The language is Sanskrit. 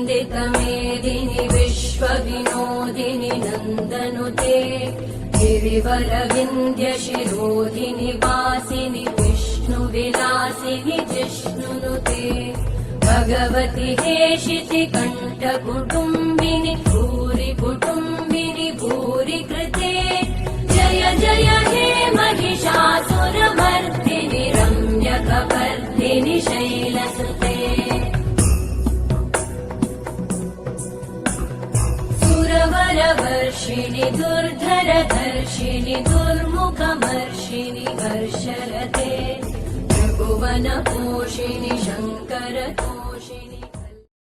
वन्दितमेदिनि विश्वविनोदिनि नन्दनुते गिरिवरविन्द्यशिरोधिनि वासिनि विष्णुविलासिनि जिष्णुनुते भगवति हेशिति कण्ठकुटुम्बिनि भूरि कुटुम्बिनि भूरि कृते जय जय हे महिषासुरमर्दिनि रम्यकपर्दिनि शैलसुते सुरवरवर्षिणि दुर्धरधर्षिणि दुर्मुखमर्षिणि हर्षरते त्रिभुवनपोषिणि शङ्करतो